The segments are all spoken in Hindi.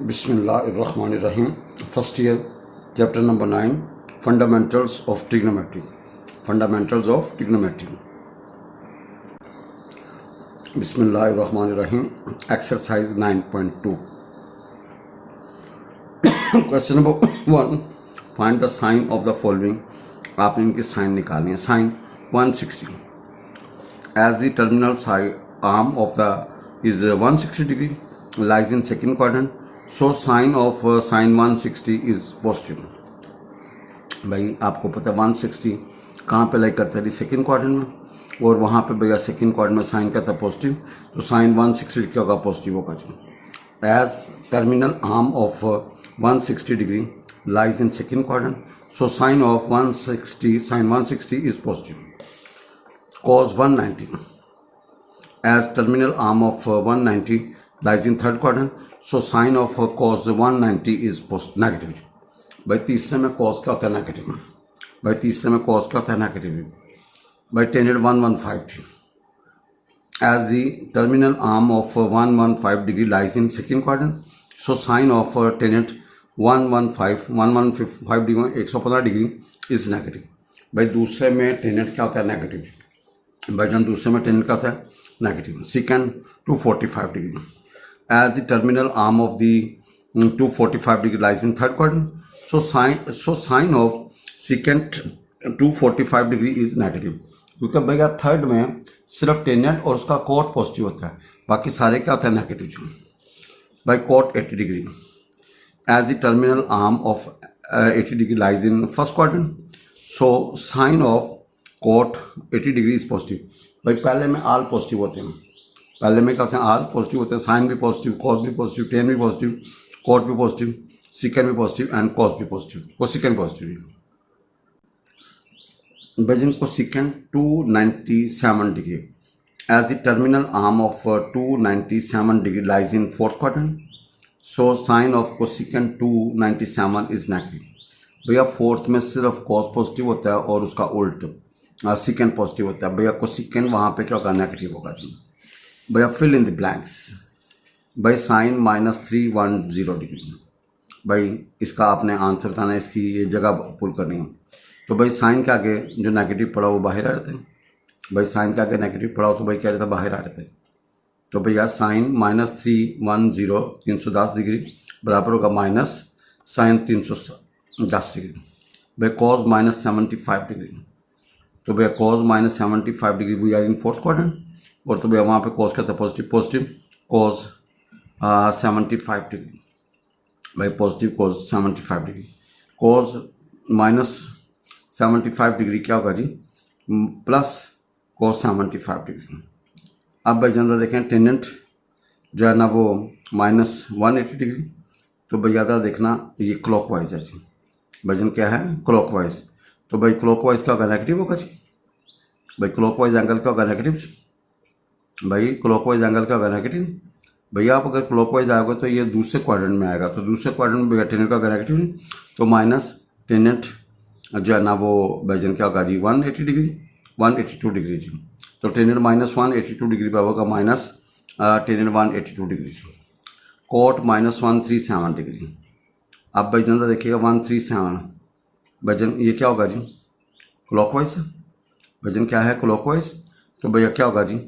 बिस्मिल्लाहिर्रहमानिर्रहीम। First year, chapter number 9, fundamentals of trigonometry. Fundamentals of trigonometry. बिस्मिल्लाहिर्रहमानिर्रहीम। Exercise 9.2। Question number 1, find the sine of the following. आपने इनकी साइन निकालनी है। Sine 160 as the terminal arm of the is 160 degree, lies in second quadrant, so sine of sine 160 is positive। भाई आपको पता है 160 कहाँ पे लाई करता है? सेकंड क्वाड्रेंट में, और वहाँ पे भैया सेकंड क्वाड्रेंट में साइन का था पॉजिटिव, तो साइन 160 क्या होगा? पॉजिटिव होगा जी। As terminal arm of 160 degree lies in second quadrant, so sign of 160 sine 160 is positive. cos 190 as terminal arm of 190 lies in third quadrant, so sine of cos 190 is negative। भाई तीसरे में cos क्या होता है? नेगेटिव। भाई तीसरे में cos क्या होता है? नेगेटिव। भाई tangent 115 as the terminal arm of 115 degree lies in second quadrant, so sine of tangent 115 degree 115 degree is negative. भाई दूसरे में टेंजेंट क्या होता है? नेगेटिव। भाई जन दूसरे में टेंजेंट क्या होता है? Negative. Secant 245 degree as the terminal arm of the 245 degree lies in third quadrant, so sign of secant 245 degree is negative. क्योंकि भैया थर्ड में सिर्फ टेंजेंट और उसका कोट पॉजिटिव होता है, बाकी सारे क्या होता है? नेगेटिव। बाई cot 80 degree as the terminal arm of 80 degree lies in first quadrant, so sign of cot 80 degree is positive. भाई पहले में आल पॉजिटिव होते हैं, पहले में क्या होते हैं? आल पॉजिटिव होते हैं। साइन भी पॉजिटिव, कॉस भी पॉजिटिव, टेन भी पॉजिटिव, कोट भी पॉजिटिव, सिकेंड भी पॉजिटिव एंड कॉस भी पॉजिटिव, कोसिकेंड पॉजिटिव। भाई cosecant 297 degree as the terminal arm of 297 degree lies in fourth quadrant, so sign of cosecant 297 is negative. भैया फोर्थ में सिर्फ कॉस पॉजिटिव होता है और उसका उल्ट सेकेंड पॉजिटिव होता है। भैया को सेकेंड वहाँ पे क्या होगा? नेगेटिव होगा जी। भैया फिल इन द ब्लैंक्स। भाई साइन -310 डिग्री। भाई इसका आपने आंसर बताना है, इसकी ये जगह पुल करनी है। तो भाई साइन के आगे जो नेगेटिव पड़ा वो बाहर आ जाते हैं। भाई साइन के आगे नेगेटिव पड़ा हो तो भाई क्या रहता है? बाहर आ जाता है। तो भैया साइन -310 310 डिग्री बराबर होगा माइनस साइन 310 डिग्री। भाई कॉस -75 डिग्री, तो भैया cos -75 degree we are in fourth quadrant, और तो भैया वहाँ पे कॉस क्या था? पॉजिटिव। Positive cos 75 degree. भाई positive cos 75 degree. Cos -75 degree क्या होगा जी? Plus cos 75 degree. अब भाई जनरल देखें टेंजेंट जो है ना वो -180 डिग्री, तो भैया ज़रा देखना ये क्लॉकवाइज है जी। भजन क्या है? क्लॉकवाइज। तो भाई क्लॉकवाइज क्या होगा? नेगेटिव होगा जी। भाई क्लॉकवाइज एंगल क्या होगा? नेगेटिव जी। भाई क्लॉकवाइज एंगल क्या होगा? नेगेटिव। भैया आप अगर क्लॉकवाइज आएगा तो ये दूसरे क्वाड्रेंट में आएगा, तो दूसरे क्वाड्रेंट में भैया टेंजेंट का होगा नेगेटिव, तो माइनस टेंजेंट जो है ना वो भजन क्या होगा जी? 180 डिग्री 182 डिग्री जी। तो टेंजेंट -182 डिग्री बराबर होगा माइनस टेंजेंट 182 डिग्री जी। Cot -137 degree. अब भाई जनता देखिएगा 137 भजन ये क्या होगा जी? क्लॉकवाइज है। भजन क्या है? क्लॉकवाइज। तो भैया क्या होगा जी?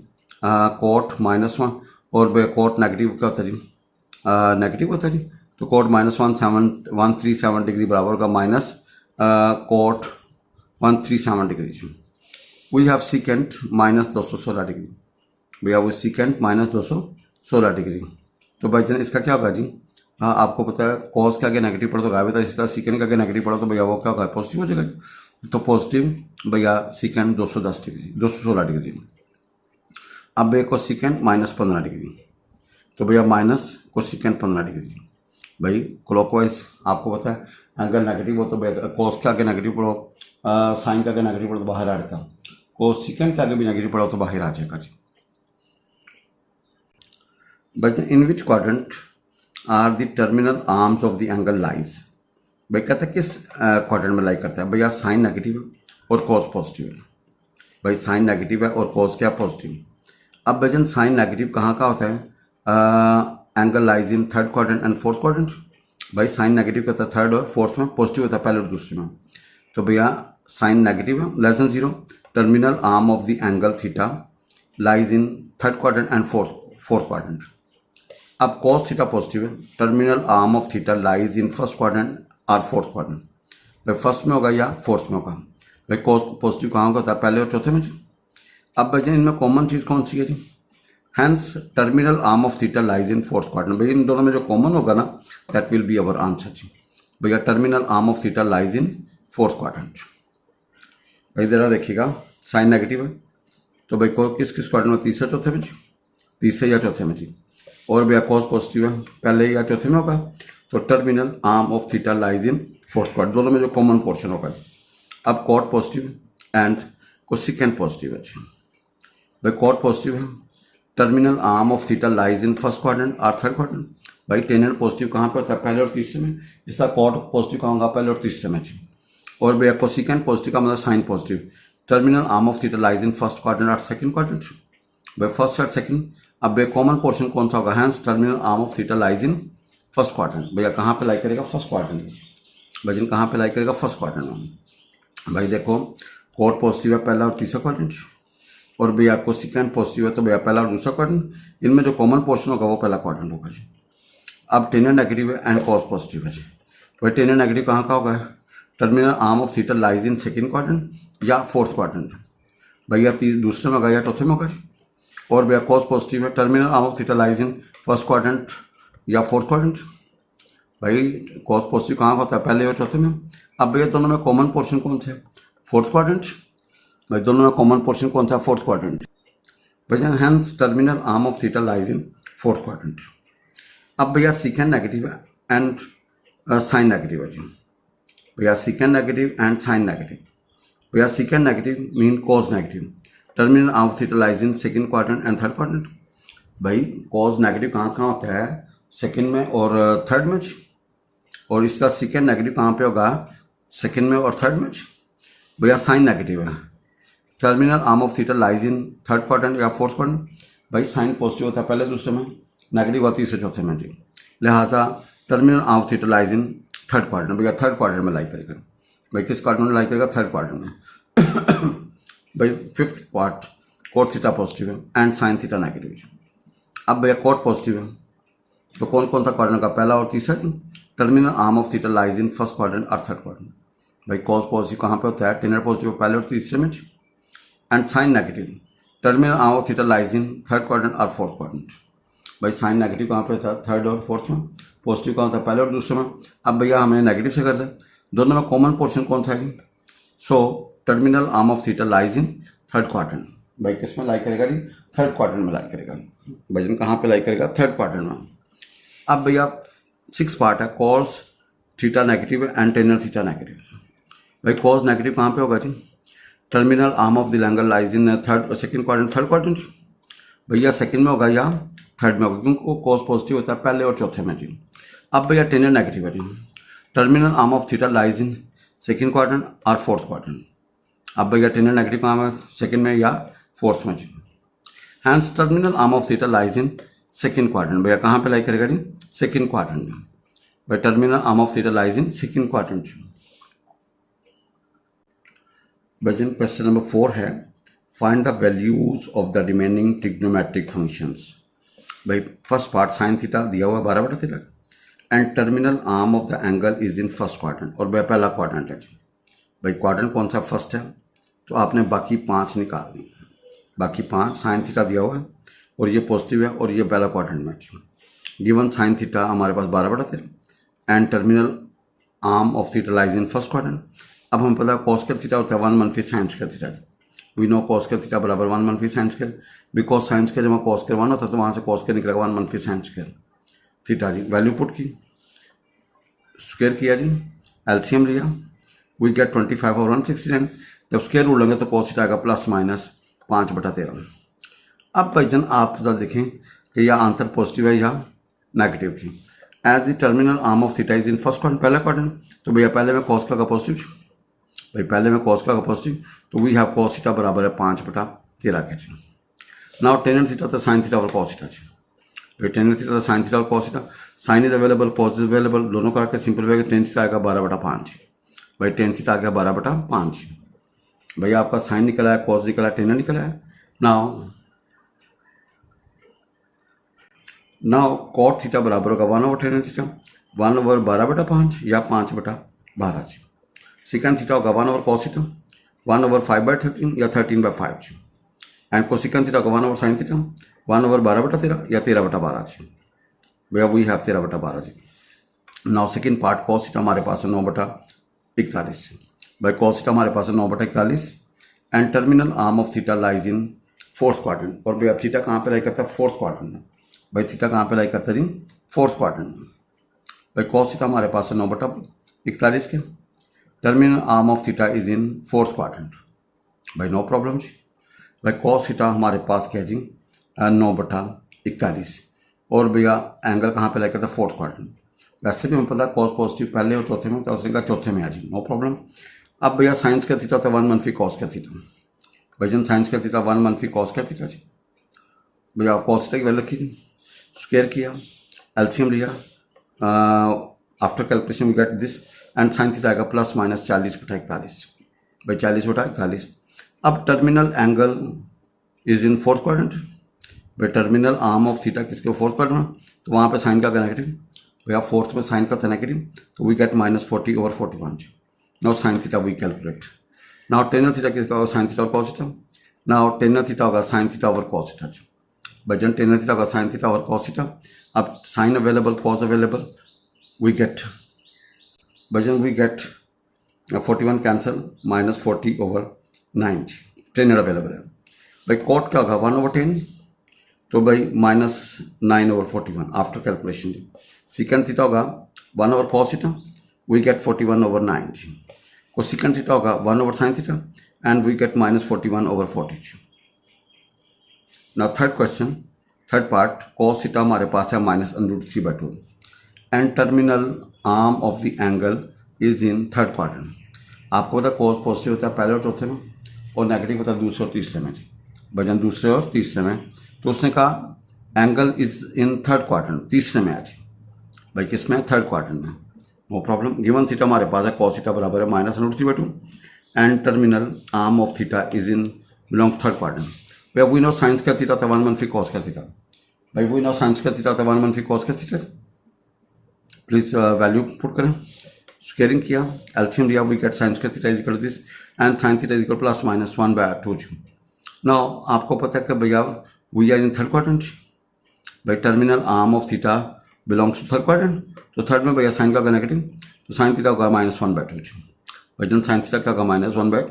कोट -1, और भैया कोट नेगेटिव क्या होता है जी? नेगेटिव होता है जी। तो कोट -137 डिग्री बराबर होगा माइनस कोट 137 डिग्री जी। We have secant -216 degree. भैया वो सीकेंट -216 डिग्री। तो भजन इसका क्या होगा जी? हाँ आपको पता है कॉस के आगे नेगेटिव पड़ा तो गायब होता है, इसी तरह सीकेंड के आगे नेगेटिव पड़ा तो भैया वो क्या होगा? पॉजिटिव हो जाएगा। तो पॉजिटिव भैया सीकेंड 210 डिग्री 216 डिग्री। अब भैया को सीकेंड -15 डिग्री, तो भैया माइनस को सीकेंड 15 डिग्री। भाई क्लॉकवाइज आपको पता है एंगल नेगेटिव हो तो भैया कॉस के आगे नेगेटिव पड़ो, साइन के आगे नेगेटिव पड़ो तो बाहर आ जाता, को सीकेंड के आगे भी नेगेटिव पड़ा तो बाहर आ जाएगा जी। भाई in which quadrant are the terminal arms of the angle lies. भाई कहता है किस क्वाड्रेंट में लाई करता है? भैया साइन नेगेटिव है और कॉस पॉजिटिव है। भाई साइन नेगेटिव है और कॉस क्या? पॉजिटिव। अब भजन साइन नेगेटिव कहाँ का होता है? Angle lies in third quadrant and fourth quadrant. भाई साइन नेगेटिव कहता है थर्ड और फोर्थ में, पॉजिटिव होता है पहले और दूसरे में। तो भैया साइन नेगेटिव है, less than zero. Terminal arm of the angle theta lies in third quadrant and fourth quadrant. अब कॉस थीटा पॉजिटिव है, terminal arm of theta lies in first quadrant और फोर्थ क्वाड्रेंट। भाई फर्स्ट में होगा या फोर्थ में होगा। भाई कॉस पॉजिटिव कहाँ होता है, पहले और चौथे में जी। अब भाई इनमें कॉमन चीज़ कौन सी है जी, hence terminal arm of theta lies in fourth quadrant. भाई इन दोनों में जो कॉमन होगा ना, that will be our answer जी। भैया terminal arm of theta lies in fourth quadrant. भाई जरा देखिएगा, साइन नेगेटिव है तो भाई को किस किस क्वाड्रेंट में, तीसरे चौथे में जी, तीसरे या चौथे में जी। और भैया कॉस पॉजिटिव है, पहले या चौथे में होगा, तो terminal arm of theta lies in fourth quadrant, दोनों में जो कॉमन पोर्शन होगा। अब cot positive and cosecant positive है जी। भाई कॉट पॉजिटिव है, terminal arm of theta lies in first quadrant और थर्ड क्वाड्रेंट। भाई टेनेंट पॉजिटिव कहाँ पे होता है, पहले और तीसरे में। इसका कॉट पॉजिटिव कहाँ होगा, पहले और तीसरे में जी। और भैया कोसेकेंट पॉजिटिव का मतलब sine positive, terminal arm of theta lies in first quadrant और सेकंड क्वाड्रेंट। भाई फर्स्ट और सेकंड। अब भैया कॉमन पोर्शन कौन सा होगा, hence terminal arm of theta lies in first quadrant. भैया कहाँ पे लाई करेगा, फर्स्ट क्वाड्रेंट में। भजन कहाँ पे लाई करेगा, फर्स्ट क्वाड्रेंट में। भाई देखो कॉट पॉजिटिव है, पहला और तीसरा क्वाड्रेंट। और भैया कोसेकेंट पॉजिटिव है तो भैया पहला और दूसरा क्वाड्रेंट। इनमें जो कॉमन पोर्शन होगा वो पहला क्वाड्रेंट होगा जी। अब टेनेंट नेगेटिव है एंड कॉस पॉजिटिव है जी। भाई टेनेंट नेगेटिव कहाँ का होगा, terminal arm of theta lies in second quadrant या फोर्थ क्वाड्रेंट। भैया दूसरे में होगा या चौथे में होगा जी। और भैया कॉस पॉजिटिव है, terminal arm of theta lies in first quadrant या फोर्थ क्वाड्रेंट। भाई कॉस पॉजिटिव कहाँ होता है, पहले और चौथे में। अब भैया दोनों में कॉमन पोर्शन कौन सा है, फोर्थ क्वाड्रेंट। भाई दोनों में कॉमन पोर्शन कौन सा, फोर्थ क्वाड्रेंट। भैया hence terminal arm of theta lies in fourth quadrant. अब भैया सेकेंड नेगेटिव है एंड साइन नेगेटिव है जी। भैया second negative and sine negative. भैया second negative mean cos negative, terminal arm of theta lies in second quadrant and third quadrant. भाई कॉस नेगेटिव कहाँ कहाँ होता है, सेकंड में और थर्ड में। और इसका सेकेंड नेगेटिव कहाँ पे होगा, सेकंड में और थर्ड में। भैया साइन नेगेटिव है, terminal arm of theta lies in third quadrant या फोर्थ क्वाड्रेंट। भाई साइन पॉजिटिव होता है पहले दूसरे में, नेगेटिव होती है तीसरे चौथे में जी। लिहाजा terminal arm of theta lies in third quadrant. भैया थर्ड क्वाड्रेंट में लाई करेगा। भाई किस क्वाड्रेंट में लाई करेगा, थर्ड क्वाड्रेंट में। भाई fifth part cot theta positive है एंड साइन थीटा नेगेटिव। अब भैया कोट पॉजिटिव है तो कौन कौन सा क्वाड्रेंट का, पहला और तीसरा। Terminal arm of theta lies in first quadrant और थर्ड क्वाड्रेंट। भाई कॉस पॉजिटिव कहाँ पे होता है, टेनेंट पॉजिटिव पहले और तीसरे में। And sine negative, terminal arm of theta lies in third quadrant और फोर्थ क्वाड्रेंट। भाई साइन नेगेटिव कहाँ पे था, थर्ड और फोर्थ में। पॉजिटिव कहाँ था, पहले और दूसरे में। अब भैया हमने नेगेटिव से कर दिया, दोनों में कॉमन पोर्शन कौन सा है। So terminal arm of theta lies in third quadrant. भाई किस में लाई करेगा जी, थर्ड क्वाड्रेंट में लाई करेगा। भाई कहाँ पे लाई करेगा, थर्ड क्वाड्रेंट में। अब भैया सिक्स पार्ट है, cos theta negative and tangent theta negative. भाई कॉस नेगेटिव कहाँ पे होगा जी, terminal arm of the angle lies in third second quadrant, third quadrant. भैया सेकंड में होगा या थर्ड में होगा, क्योंकि कॉस पॉजिटिव होता है पहले और चौथे में जी। अब भैया टेनेंट नेगेटिव है जी, terminal arm of theta lies in second quadrant और फोर्थ क्वाड्रेंट। अब भैया टेनेंट नेगेटिव कहाँ है, सेकंड में या फोर्थ में जी। Hence terminal arm of theta lies in second quadrant. भैया कहाँ पे लाई करेगा जी, सेकंड क्वाड्रेंट में। भाई terminal arm of theta lies in second quadrant. Bhajan question number 4 है, find the values of the remaining trigonometric functions. भाई फर्स्ट पार्ट साइन थीटा दिया हुआ 12/13 and terminal arm of the angle is in first quadrant. और भाई पहला क्वाड्रेंट है जी। भाई क्वाड्रेंट कौन सा, फर्स्ट है, तो आपने बाकी 5 निकालनी। बाकी 5 साइन थीटा दिया हुआ है और ये पॉजिटिव है और ये पहला क्वाड्रेंट में। गिवन साइन थीटा हमारे पास 12/13 and terminal arm of theta lies in first quadrant. अब हम पता कॉस स्क्वायर थीटा होता है 1 - sine square theta. We know cos square theta बराबर 1 - sine square. Because sine square जब कॉस स्क्वायर 1 होता है तो वहाँ से कॉस स्क्वायर निकलेगा 1 - साइन स्क्वायर थीटा जी। वैल्यू पुट की, स्क्वायर किया जी, एलसीएम लिया, वी गेट 25 और 169। जब स्क्वायर रूल लेंगे तो कॉस थीटा आएगा +-5/13। अब भाईजान आप जरा देखें कि यह आंसर पॉजिटिव है या नेगेटिव थी। As the terminal arm of theta is in first quadrant, पहला क्वाड्रेंट, तो भैया पहले में कॉस का पॉजिटिव। भाई पहले में कॉस का पॉजिटिव, तो वी हैव कॉस थीटा बराबर है 5/13 के जी। नाउ टेनेंट थीटा तो साइन थीटा और कॉस थीटा जी। भाई टेन थीटा साइन थीटा और cos theta, sine is available cos is available, दोनों का के सिंपल वे टेन थीटा आएगा 12/5। भाई टेन थीटा आ गया 12/5। भैया आपका साइन निकला है, कॉस निकला है, टेन निकला है। नाउ कॉट थीटा बराबर होगा 1/10 थीटा, 1/12/5 या 5/12। सिकेंड थीटा होगा 1/cos थीटा, 1/5/13 या 13/5। एंड कोसिकेंड थीटा होगा 1/sin थीटा, 1/12/13 या 13/12। भैया we have 13/12। Now second part cos theta हमारे पास है 9/41। भाई कॉस थीटा हमारे पास है 9/41 and terminal arm of theta lies in fourth quadrant. और भैया थीटा कहाँ पे लाई करता है? फोर्थ क्वाड्रेंट में। भाई थीटा कहाँ पे लाई करता है जी? फोर्थ क्वाड्रेंट में। भाई कॉस थीटा हमारे पास है 9/41 के, terminal arm of theta is in fourth quadrant. भाई नो प्रॉब्लम जी। भाई कॉस थीटा हमारे पास क्या है जी? 9/41। और भैया एंगल कहाँ पे लाई करता है? Fourth quadrant. वैसे भी हमें पता है कॉस पॉजिटिव पहले और चौथे में, तो उसका चौथे में आ जी, नो प्रॉब्लम। अब भैया साइंस का थीटा था 1 मनफी कॉस का थीटा। भाई जन साइंस का थीटा 1 मनफी कॉस का थीटा जी। भैया कॉस थीटा की वैल्यू रखी, स्क्वायर किया, एलसीएम लिया, after calculation we get this and sine theta आएगा ±40/41। भाई 40/41। अब terminal angle is in fourth quadrant. भाई टर्मिनल आर्म ऑफ थीटा किसके फोर्थ क्वाड्रेंट में, तो वहाँ पे साइन का नेगेटिव। भैया फोर्थ में साइन का था नेगेटिव, तो we get -40/41। Now sine theta we calculate. Now tan theta किसका होगा? साइन थीटा और cos theta. Now tan theta होगा sine theta over cos theta. भजन टेन थीटा होगा साइन थीटा और कॉस थीटा। अब sine available, cos available, we get भजन we get 41 cancel, -40/9। Tan available है। भाई कॉट क्या होगा? 1/10, तो भाई -9/41 आफ्टर कैलकुलेशन। सिकेंड थीटा होगा 1/cos theta, we get 41/9। Cosecant theta होगा 1/sin theta and we get -41/40। Now third question, third part, cos theta हमारे पास है -√3/2 and terminal arm of the angle is in third quadrant. आपको पता cos पॉजिटिव होता है पहले और चौथे में, और नेगेटिव होता है दूसरे और तीसरे में जी। भजन दूसरे और तीसरे में, तो उसने कहा angle is in third quadrant, तीसरे में आज। भाई किस में? थर्ड क्वाड्रेंट में, नो प्रॉब्लम। गिवन थीटा हमारे पास है cos थीटा बराबर है -√3/2 and terminal arm of theta is in belongs third quadrant. भैया वी नो साइंस का थीटा था 1 मनफी कॉस का थीटा। भाई वी नो साइंस का थीटा था 1 मनफी कॉस का थीटा। प्लीज वैल्यू पुट करें, स्क्वायरिंग किया, एलसीएम लिया, वी गेट साइंस का theta is equal to this and sine theta is equal +-1/2। Now आपको पता है कि भैया we are in third quadrant. भाई terminal arm of theta belongs to third quadrant, तो थर्ड में भैया साइन का होगा नेगेटिव, तो साइन थीटा होगा -1/2। भाई जन साइन थीटा का होगा -1/,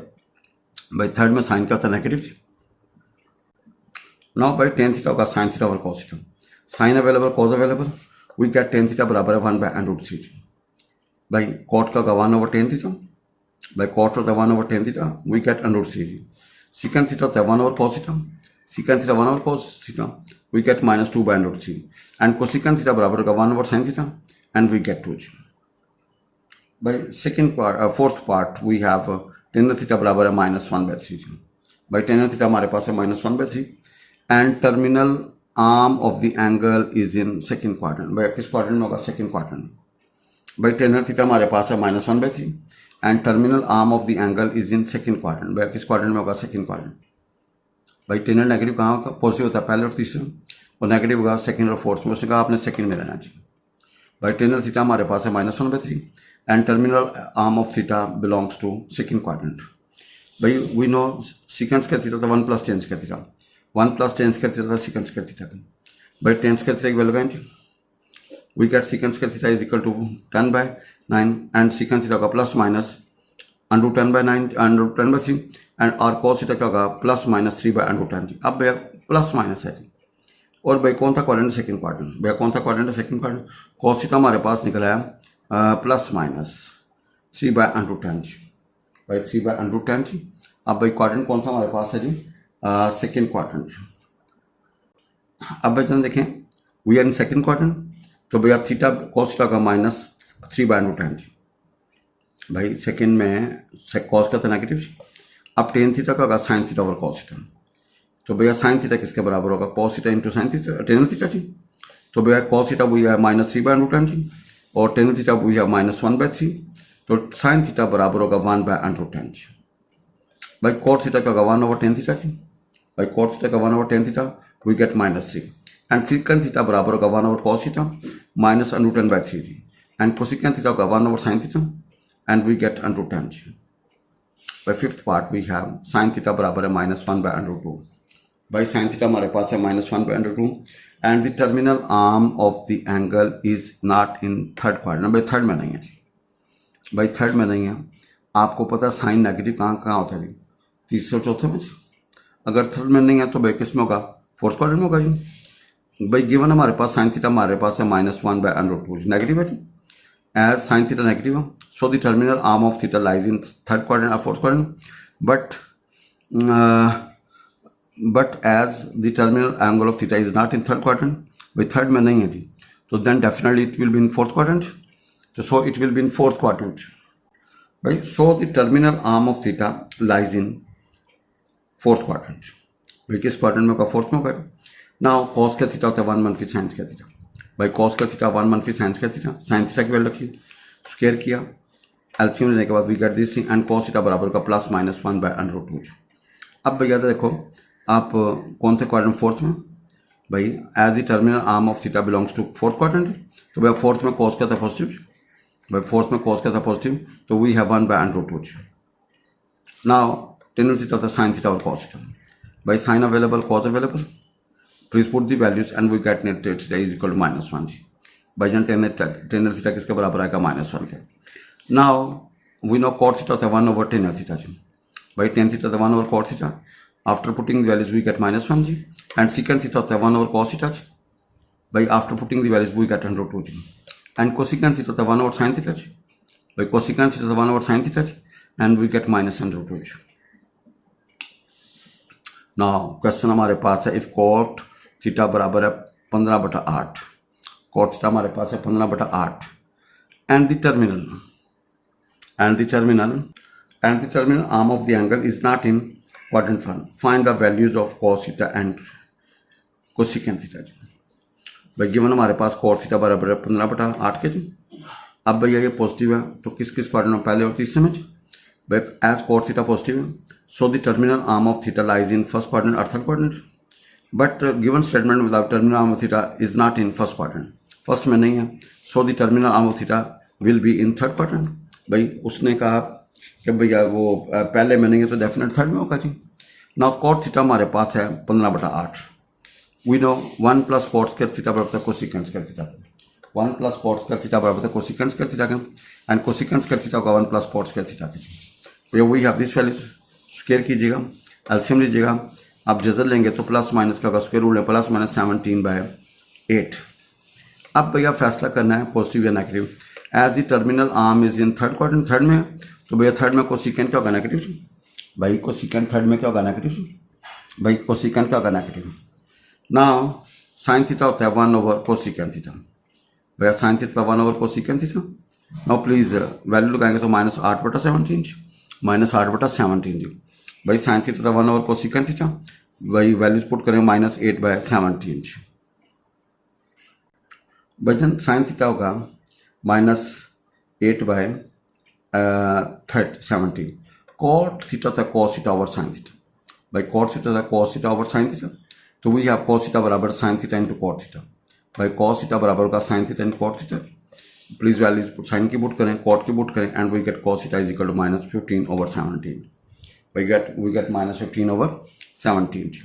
भाई थर्ड में साइन का था नेगेटिव। नाउ भाई टेन थीटा होगा साइन थीटा और cos theta. Sine available, cos available, we get tan theta बराबर है 1/√3। भाई कॉट का होगा 1/10 थीटा। भाई कॉट होता है 1/10 theta, we get √3। Secant theta होता है 1/cos theta, secant theta 1/cos theta, we get -2/√3 and cosecant theta बराबर होगा 1/sin theta and we get 2। भाई second part, fourth part we have tan theta बराबर है -1/3। भाई टेन थीटा हमारे पास है -1/3 and terminal arm of the angle is in second quadrant. भाई किस क्वाड्रेंट में होगा? Second quadrant. भाई टेन थीटा हमारे पास है -1/3 and terminal arm of the angle is in second quadrant. भाई किस क्वाड्रेंट में होगा? Second quadrant. भाई टेन नेगेटिव कहाँ होगा? पॉजिटिव होता है पहले और तीसरे में, और नेगेटिव होगा सेकेंड और फोर्थ में। उसने कहा आपने सेकेंड में रहना चाहिए। भाई टेन थीटा हमारे पास है -1/3 and terminal arm of theta belongs to second quadrant. भाई वी नो सिकेंड का थीटा था 1 + tan का थीटा, 1 + tan का थीटा था सेकेंड का थीटा का। भाई tan का थीटा की वैल्यू क्या है? वी गेट secant का theta is equal to 10/9 and secant theta का ±√10/9 एंड और cos थीटा क्या होगा? ±3/√10। अब भैया प्लस माइनस है जी। और भाई कौन सा क्वाड्रेंट? Second quadrant. भैया कौन सा क्वाड्रेंट है? Second quadrant. cos थीटा हमारे पास निकला है ±3/√10। भाई 3/√10 जी। अब भाई क्वाड्रेंट कौन सा हमारे पास है जी? Second quadrant. अब भाई जन देखें we are in second quadrant, तो भैया थीटा cos थीटा का -3/√10। भाई सेकंड में cos का था नेगेटिव। अब टेन थीटा का होगा साइन थीटा और cos थीटा, तो भैया साइन थीटा किसके बराबर होगा? cos theta into sine theta, tan theta जी। तो भैया कॉस थीटा वही है -3/√n जी, और टेन थीटा वही है -1/3, तो साइन थीटा बराबर होगा 1/√n जी। भाई कॉट थीटा का होगा 1/10 थीटा जी, भाई कॉट थीटा का 1/10 theta we get -3, and secant theta बराबर होगा 1/cos थीटा -√n/3 जी, एंड कोसिकन थीटा होगा 1/sin theta and we get √10 जी। भाई fifth part we have sine theta बराबर है -1/√2। भाई साइन थीटा हमारे पास है -1/√2, and the terminal arm of the angle is not in third quadrant. भाई थर्ड में नहीं है जी, भाई थर्ड में नहीं है। आपको पता है साइन नेगेटिव कहाँ कहाँ होता है जी, तीसरे और चौथे में जी। अगर थर्ड में नहीं है तो भाई किस में होगा, फोर्थ क्वाड्रेंट में होगा जी। भाई गिवन हमारे पास साइन थीटा हमारे पास है -1/√2 नेगेटिव है जी, एज साइन थीटा नेगेटिव है, so the terminal arm of theta lies in third quadrant और fourth quadrant, but as the terminal angle of theta is not in third quadrant, भाई थर्ड में नहीं है जी, तो then definitely it will be in fourth quadrant, तो so it will be in fourth quadrant. भाई so the terminal arm of theta lies in fourth quadrant, भाई किस क्वाड्रेंट में होगा, फोर्थ में होगा। नाउ कॉस का थीटा होता है 1 - साइन का थीटा, भाई कॉस का थीटा 1 - साइन का थीटा, साइन थीटा की वैल्यू रखी, स्क्वायर किया, एलसीएम लेने के बाद we get this thing, and cos theta बराबर का +-1/√2। अब भैया देखो आप कौन से क्वाड्रेंट, फोर्थ में, भाई as the terminal arm of theta belongs to fourth quadrant, तो भैया फोर्थ में कॉस का था पॉजिटिव, भाई फोर्थ में कॉस का था पॉजिटिव, तो we have 1/√2। Now tan theta था साइन थीटा और कॉस थीटा, भाई sine available, cos available, please put the values and we get नेट थीटा इज इक्वल टू -1 जी। भाई जान टेन थीटा किसके बराबर आएगा, -1 के। Now we know cot theta होता है 1/tan थीटा जी, भाई टेन थीटा था 1/cot theta, after putting the values we get -1 जी, एंड सेकंड थीटा होता है 1/cos थीटा जी, भाई after putting the values we get √2 जी, एंड कोसिकेंट थीटा होता है 1/sin थीटा जी, भाई कोसिकेंट थीटा था 1/sin थीटा जी, एंड वी गेट -√2 जी। नाउ क्वेश्चन हमारे पास है, इफ कॉट थीटा बराबर है 15/8, कॉट थीटा हमारे पास है 15/8, and the terminal arm of the angle is not in quadrant form, find the values of cos theta and cosecant theta जी। भाई गिवन हमारे पास कॉट थीटा बराबर है 15/8 के जी। अब भैया ये पॉजिटिव है तो किस किस क्वाड्रेंट में, पहले और तीसरे में, भाई एज कॉट थीटा पॉजिटिव है, so the terminal arm of theta lies in first quadrant और third quadrant, but given statement without terminal arm of theta is not in first quadrant, first में नहीं है, so the terminal arm of theta will be in third quadrant. भाई उसने कहा कि भैया वो पहले में नहीं है तो डेफिनेट थर्ड में होगा जी। नाउ कॉट थीटा हमारे पास है 15/8, we know 1 + cot square theta बराबर है cosecant square theta, 1 + cot square theta बराबर है कोसिकेंट स्क्वायर थीटा का, एंड कोसिकेंट स्क्वायर थीटा होगा 1 + cot स्क्वायर थीटा का। भैया we have this values, square कीजिएगा, एलसीएम लीजिएगा, आप जजर लेंगे तो प्लस माइनस का स्क्वायर रूट है, +-17/8। अब भैया फैसला करना है पॉजिटिव या negative, as the terminal arm is in third quadrant, third में, तो भैया थर्ड में कोसिकेंट क्या होगा, नेगेटिव, भाई कोसिकेंट थर्ड में क्या होगा, नेगेटिव, भाई कोसिकेंट क्या होगा, नेगेटिव। नाउ साइन थीटा होता है 1/कोसिकेंट थीटा, भैया साइन थीटा 1/कोसिकेंट थीटा। नाउ प्लीज वैल्यू लगाएंगे तो -8/17 जी, -8/17 जी, भाई साइन थीटा 1/कोसिकेंट थीटा, भाई वैल्यूज पुट करें -8/17 जी, वजन साइन थीटा होगा -8/17, कॉट थीटा था cos theta over sine theta, भाई कॉट थीटा था cos theta over sine theta, तो वी हैव कॉस थीटा बराबर sine theta into cot theta, भाई कॉस थीटा बराबर का sign theta into cot theta, please values sine की पुट करें, कॉट की पुट करें, and we get cos theta is equal to -15/17, we get -15/17।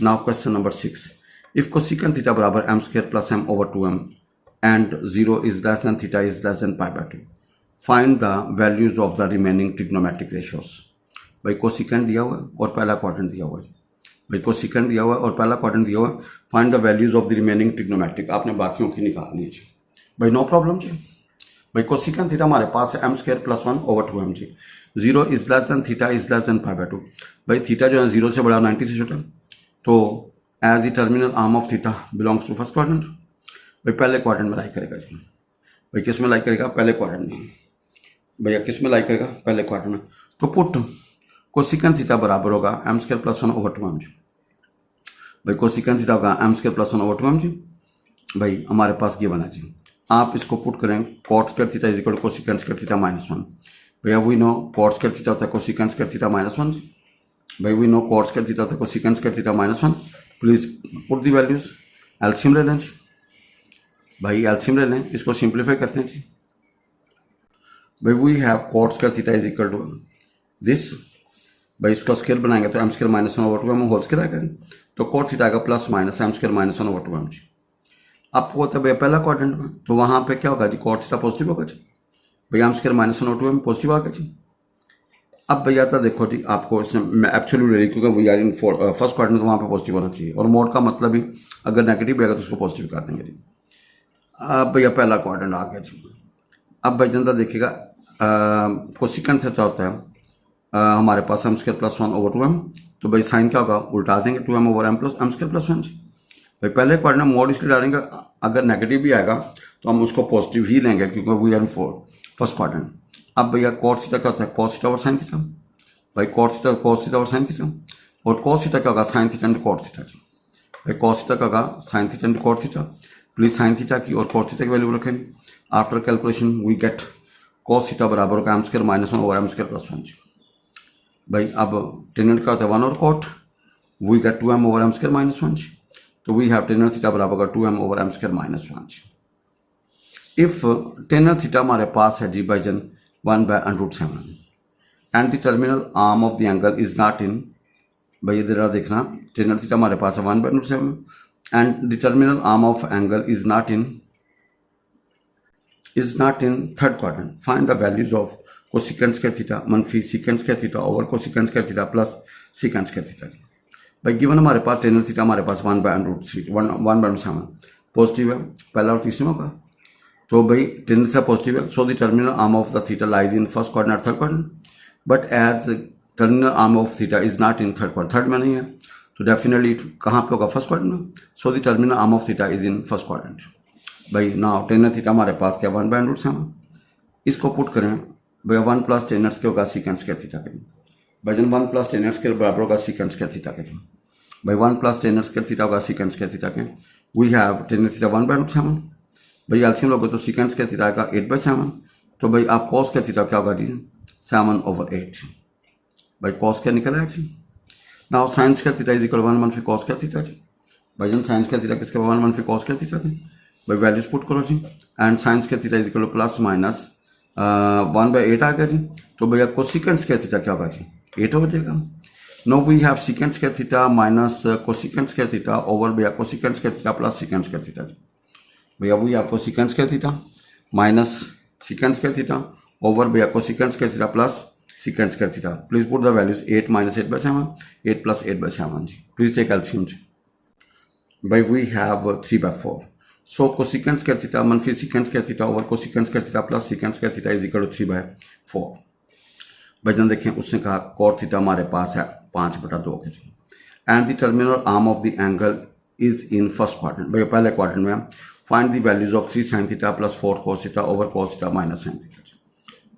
Now question number 6, if cosecant theta बराबर m² + m/2m and 0 is less than theta is less than π/2, find the values of the remaining trigonometric ratios। भाई कोसिकेंट दिया हुआ है और पहला क्वाड्रेंट दिया हुआ है, भाई कोसिकेंट दिया हुआ है और पहला क्वाड्रेंट दिया हुआ है, find the values of the remaining trigonometric, आपने बाकियों की निकालनी है जी। भाई नो प्रॉब्लम जी, भाई कोसिकेंट थीटा हमारे पास है m² + 1/2m जी, 0 is less than theta is less than π/2, भाई थीटा जो है 0 से बड़ा 90 से छोटा, तो as the terminal arm of theta belongs to first quadrant, भाई पहले क्वाड्रेंट में लाई करेगा जी, भाई किस में लाई करेगा, पहले क्वाड्रेंट में, भैया किस में लाई करेगा, पहले क्वाड्रेंट में, तो पुट कोसिकेंट थीटा बराबर होगा m² + 1/2m जी, भाई कोसिकेंट थीटा होगा m² + 1/2m जी, भाई हमारे पास गिवन है जी, आप इसको पुट करें cot square theta is equal to cosecant square theta minus one. भैया we know cot square theta होता है cosecant square theta minus one. भाई we know cot square theta होता है cosecant square theta minus one. Please put the values, LCM ले लें जी। भाई एलसीएम ले लें, इसको सिंप्लीफाई करते हैं जी। भाई we have cot square theta is equal to this. भाई इसका स्क्वायर बनाएंगे तो M square minus one over two M whole square आएगा, तो कॉट थीटा आएगा plus minus M square minus one over two M जी। आपको होता है भैया पहला क्वाड्रेंट में, तो वहाँ पे क्या होगा जी, कॉट थीटा पॉजिटिव होगा जी। भैया M square minus one over two M positive आ गया जी। अब भैया तो देखो जी, आपको इसमें एक्चुअली ले रही क्योंकि we are in first quadrant, तो वहाँ पे पॉजिटिव होना चाहिए, और मोड का मतलब ही अगर नेगेटिव आएगा तो उसको पॉजिटिव कर देंगे जी। अब भैया पहला क्वाड्रेंट आ गया जी। अब भाई जनता देखिएगा कोसिकेंट से क्या होता है, हमारे पास M square plus one over two M, तो भाई साइन क्या होगा, उल्टा देंगे, two M over M plus M square plus one जी। भाई पहले क्वाड्रेंट में मोड इसलिए डालेंगे, अगर नेगेटिव भी आएगा तो हम उसको पॉजिटिव ही लेंगे क्योंकि वी आर फर्स्ट क्वाड्रेंट। अब भैया कॉस थीटा क्या होता है, कॉस थीटा और साइन थीटा। भाई कॉस थीटा और साइन थीटा, और कॉस थीटा क्या होगा, sine theta into cot theta जी। भाई कॉस थीटा क्या होगा, sine theta into cot theta. Please sine theta की और कॉस थीटा की वैल्यू रखेंगे। After calculation we get cos theta बराबर होगा M square minus one over M square plus one जी। भाई अब टेनेंट क्या होता है, वन और cot, we get two M over M square minus one जी। तो वी हैव टेनेंट थीटा बराबर होगा two M over M square minus one जी। इफ टेनेंट थीटा हमारे पास है जी बाई जन one by under root seven, and the terminal arm of the angle is not in, भाई इधर देखना, टेनेंट थीटा हमारे पास है one by under root seven, and the terminal arm of angle is not in third quadrant, find the values of cosecant square theta मनफी secant square theta over cosecant square theta plus secant square theta. भाई गिवन हमारे पास टेनेंट थीटा हमारे पास one by under root three, one by under seven positive है, पहला और तीसरे में होगा, तो भाई टेनेंट थीटा पॉजिटिव है, so the terminal arm of the theta lies in first quadrant third quadrant, but as terminal arm of theta is not in third quadrant, third में नहीं है, तो डेफिनेटली कहाँ पे होगा, फर्स्ट क्वाड्रेंट में, so the terminal arm of theta is in first quadrant. भाई नाउ टेनेंट थीटा हमारे पास क्या one by under root seven, इसको पुट करें, भाई वन प्लस टेनेंट के होगा सीकेंट स्क्वायर थीटा के, भाई जन वन प्लस टेनेंट के बराबर होगा सीकेंट स्क्वायर थीटा के, भाई one plus tangent square theta होगा सीकेंट स्क्वायर थीटा के, we have tangent theta one by root seven. भाई एलसीएम लोगे तो सीकेंट स्क्वायर थीटा आएगा एट बाय सेवन, तो भाई आप कॉस स्क्वायर थीटा क्या होगा जी, सेवन ओवर एट। भाई कॉस क्या निकल आया जी। Now sine square theta is equal one मनफी कॉस स्क्वायर थीटा जी। भाई जन साइन स्क्वायर थीटा किसके वन मनफी कॉस स्क्वायर थीटा की, भाई वैल्यूज पुट करो जी, and sine square theta is equal to plus minus one by eight आ गया जी। तो भैया कोसिकेंट स्क्वायर थीटा क्या होगा जी, एट हो जाएगा। No we have secant square theta minus cosecant square theta over भैया cosecant square theta plus secant square theta जी। भैया वही आपको secant square theta minus secant square theta over भैया cosecant square theta plus secant square theta. Please put the values, eight minus eight by seven, eight plus eight by seven जी। प्लीज टेक एलसीएम जी। भाई we have three by four, so cosecant square theta मनफी secant square theta over cosecant square theta plus secant square theta is equal to three by four. भाई जन देखें उसने कहा कॉट थीटा हमारे पास है पाँच बटा दो के जी, and the terminal arm of the angle is in first quadrant. भाई पहले क्वाड्रेंट में find the values of three sine theta plus four cos theta over cos theta minus sine theta.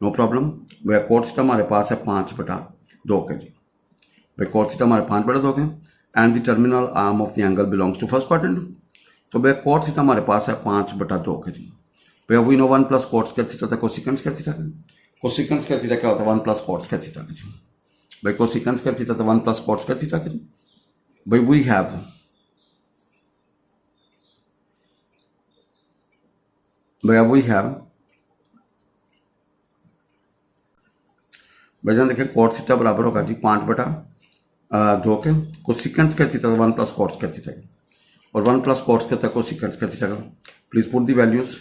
No problem. भाई कॉट थीटा हमारे पास है पाँच बटा दो के जी। भाई कॉट थीटा हमारे पाँच बटा दो के, and the terminal arm of the angle belongs to first quadrant, तो भैया कॉट थीटा हमारे पास है पाँच बटा दो के जी। भैया we know one plus cot square theta था कोसिकेंट स्क्वायर थीटा का, कोसिकेंट स्क्वायर थीटा क्या होता है one plus cot square theta का जी। भाई कोसिकेंट स्क्वायर थीटा था one plus cot square theta का जी। भाई वी हैव भैया देखिए कॉट थीटा बराबर होगा जी पाँच बटा दो के, cosecant square theta one plus cot square theta का, और वन प्लस कॉट स्क्वायर था कोसिकेंट स्क्वायर थीटा का। Please put the values,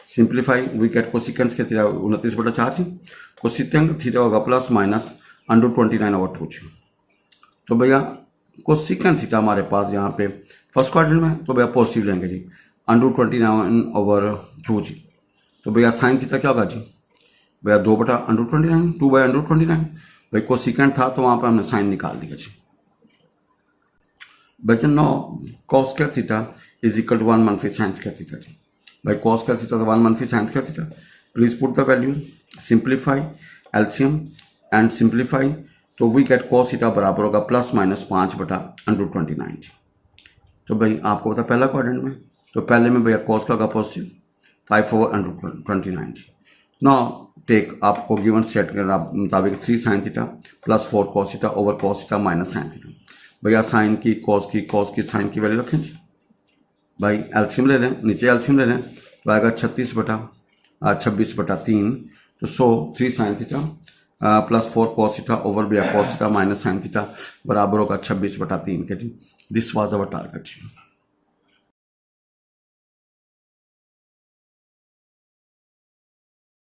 simplify, we get cosecant square theta 29 बटा चार जी, कोसिकेंट थीटा होगा plus minus under 29 over two जी। तो भैया कोसिकेंट थीटा हमारे पास यहाँ पे फर्स्ट क्वाड्रेंट में, तो भैया पॉजिटिव लेंगे जी, अंडर 29 ओवर टू जी। तो भैया साइन थीटा क्या होगा जी, भैया दो बटा अंडर 29, टू बाई अंडर 29। भाई कोसिकेंट था तो वहाँ पर हमने साइन निकाल दिया जी। बचन know cos square theta is equal to one मनफी साइन स्क्वायर थीटा जी। भाई कॉस स्क्वायर थीटा तो वन मनफी sine square theta. Please put the values, simplify, LCM and simplify, तो वी गेट कॉस थीटा बराबर होगा प्लस माइनस पाँच बटा अंडर 29 जी। तो भाई आपको पता पहला क्वाड्रेंट में तो पहले में भैया कॉस का होगा पॉजिटिव 5/29 जी। नाउ टेक आपको गिवन सेट के मुताबिक 3 sin theta plus 4 cos theta over cos theta minus sin theta. भैया साइन की cos की साइन की वैल्यू रखें जी। भाई एल्सियम ले लें, नीचे एल्सियम ले लें तो आएगा 26/3 तो 3 sin theta plus 4 cos theta over भैया cos theta minus sin theta बराबर होगा 26/3 के जी। This was our target.